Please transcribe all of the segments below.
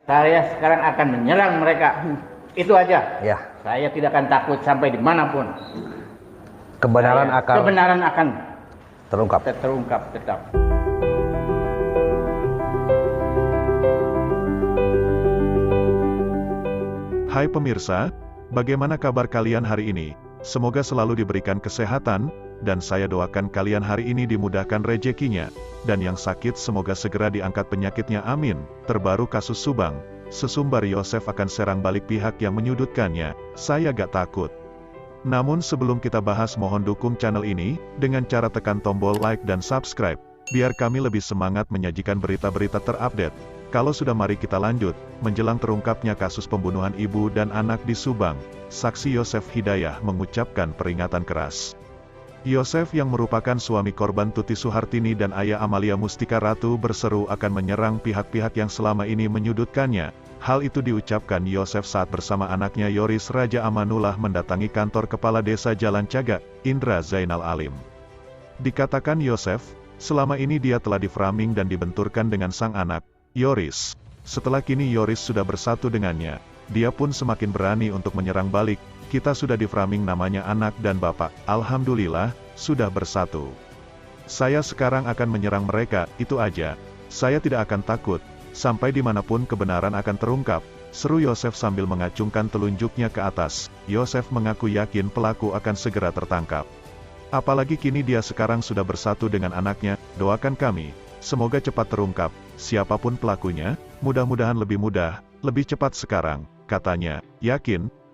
Saya sekarang akan menyerang mereka. Itu aja. Ya. Saya tidak akan takut sampai dimanapun. Kebenaran akan terungkap. Terungkap tetap. Hai pemirsa, bagaimana kabar kalian hari ini? Semoga selalu diberikan kesehatan, dan saya doakan kalian hari ini dimudahkan rezekinya, dan yang sakit semoga segera diangkat penyakitnya, amin. Terbaru kasus Subang, sesumbar Yosef akan serang balik pihak yang menyudutkannya, saya gak takut. Namun sebelum kita bahas, mohon dukung channel ini, dengan cara tekan tombol like dan subscribe, biar kami lebih semangat menyajikan berita-berita terupdate. Kalau sudah, mari kita lanjut. Menjelang terungkapnya kasus pembunuhan ibu dan anak di Subang, saksi Yosef Hidayah mengucapkan peringatan keras. Yosef yang merupakan suami korban Tuti Suhartini dan ayah Amalia Mustika Ratu berseru akan menyerang pihak-pihak yang selama ini menyudutkannya. Hal itu diucapkan Yosef saat bersama anaknya Yoris Raja Amanullah mendatangi kantor Kepala Desa Jalan Cagak, Indra Zainal Alim. Dikatakan Yosef, selama ini dia telah diframing dan dibenturkan dengan sang anak, Yoris. Setelah kini Yoris sudah bersatu dengannya, dia pun semakin berani untuk menyerang balik. Kita sudah diframing namanya anak dan bapak, alhamdulillah, sudah bersatu. Saya sekarang akan menyerang mereka, itu aja. Saya tidak akan takut, sampai dimanapun kebenaran akan terungkap, seru Yosef sambil mengacungkan telunjuknya ke atas. Yosef mengaku yakin pelaku akan segera tertangkap. Apalagi kini dia sekarang sudah bersatu dengan anaknya, doakan kami, semoga cepat terungkap. Siapapun pelakunya, mudah-mudahan lebih mudah, lebih cepat sekarang, katanya.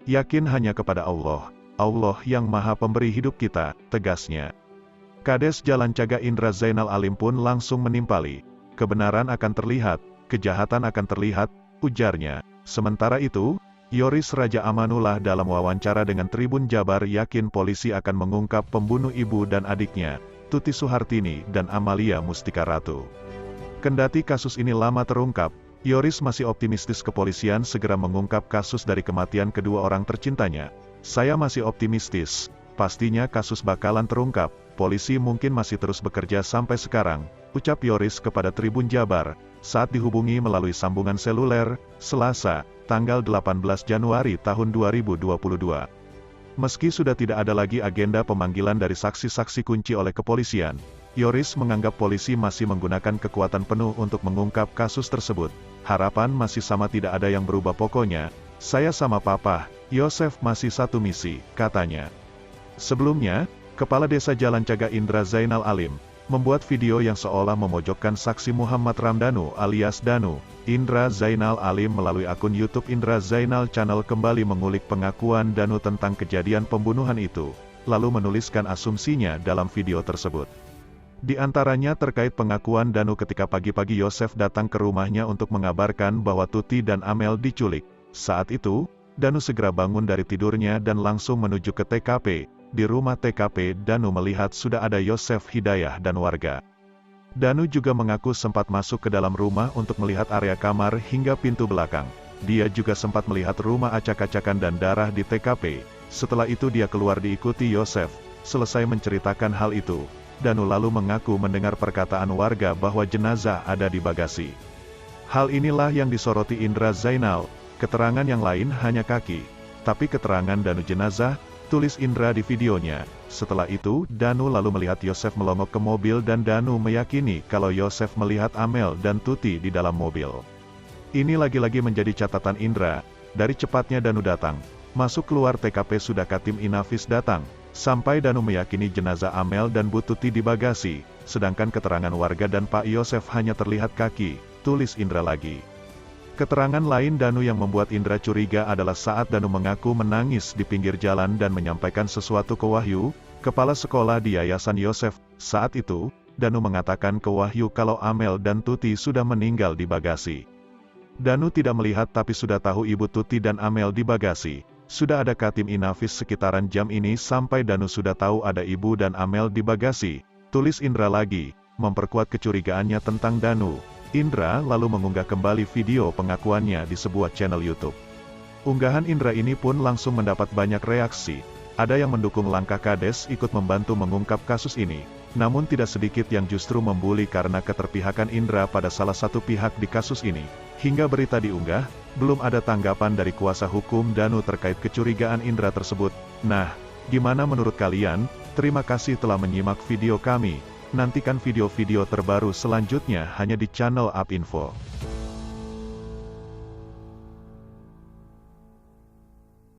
Yakin hanya kepada Allah. Allah yang maha pemberi hidup kita, tegasnya. Kades Jalan Cagak Indra Zainal Alim pun langsung menimpali. Kebenaran akan terlihat, kejahatan akan terlihat, ujarnya. Sementara itu, Yoris Raja Amanullah dalam wawancara dengan Tribun Jabar yakin polisi akan mengungkap pembunuh ibu dan adiknya, Tuti Suhartini dan Amalia Mustika Ratu. Kendati kasus ini lama terungkap, Yoris masih optimistis kepolisian segera mengungkap kasus dari kematian kedua orang tercintanya. Saya masih optimistis, pastinya kasus bakalan terungkap, polisi mungkin masih terus bekerja sampai sekarang, ucap Yoris kepada Tribun Jabar, saat dihubungi melalui sambungan seluler, Selasa, tanggal 18 Januari tahun 2022. Meski sudah tidak ada lagi agenda pemanggilan dari saksi-saksi kunci oleh kepolisian, Yoris menganggap polisi masih menggunakan kekuatan penuh untuk mengungkap kasus tersebut. Harapan masih sama, tidak ada yang berubah pokoknya. Saya sama Papa, Yosef masih satu misi, katanya. Sebelumnya, Kepala Desa Jalan Cagak Indra Zainal Alim membuat video yang seolah memojokkan saksi Muhammad Ramdhanu alias Danu. Indra Zainal Alim melalui akun YouTube Indra Zainal Channel kembali mengulik pengakuan Danu tentang kejadian pembunuhan itu, lalu menuliskan asumsinya dalam video tersebut. Di antaranya terkait pengakuan Danu ketika pagi-pagi Yosef datang ke rumahnya untuk mengabarkan bahwa Tuti dan Amel diculik. Saat itu, Danu segera bangun dari tidurnya dan langsung menuju ke TKP. Di rumah TKP, Danu melihat sudah ada Yosef Hidayah dan warga. Danu juga mengaku sempat masuk ke dalam rumah untuk melihat area kamar hingga pintu belakang. Dia juga sempat melihat rumah acak-acakan dan darah di TKP. Setelah itu dia keluar diikuti Yosef. Selesai menceritakan hal itu, Danu lalu mengaku mendengar perkataan warga bahwa jenazah ada di bagasi. Hal inilah yang disoroti Indra Zainal. Keterangan yang lain hanya kaki, tapi keterangan Danu jenazah, tulis Indra di videonya. Setelah itu, Danu lalu melihat Yosef melongok ke mobil dan Danu meyakini kalau Yosef melihat Amel dan Tuti di dalam mobil. Ini lagi-lagi menjadi catatan Indra. Dari cepatnya Danu datang, masuk keluar TKP sudah Katim Inafis datang, sampai Danu meyakini jenazah Amel dan Bu Tuti di bagasi, sedangkan keterangan warga dan Pak Yosef hanya terlihat kaki, tulis Indra lagi. Keterangan lain Danu yang membuat Indra curiga adalah saat Danu mengaku menangis di pinggir jalan dan menyampaikan sesuatu ke Wahyu, kepala sekolah di Yayasan Yosef. Saat itu, Danu mengatakan ke Wahyu kalau Amel dan Tuti sudah meninggal di bagasi. Danu tidak melihat tapi sudah tahu Ibu Tuti dan Amel di bagasi. Sudah ada Katim Inafis sekitaran jam ini sampai Danu sudah tahu ada Ibu dan Amel di bagasi, tulis Indra lagi, memperkuat kecurigaannya tentang Danu. Indra lalu mengunggah kembali video pengakuannya di sebuah channel YouTube. Unggahan Indra ini pun langsung mendapat banyak reaksi. Ada yang mendukung langkah Kades ikut membantu mengungkap kasus ini. Namun tidak sedikit yang justru membuli karena keterpihakan Indra pada salah satu pihak di kasus ini. Hingga berita diunggah, belum ada tanggapan dari kuasa hukum Danu terkait kecurigaan Indra tersebut. Nah, gimana menurut kalian? Terima kasih telah menyimak video kami. Nantikan video-video terbaru selanjutnya hanya di channel UpInfo.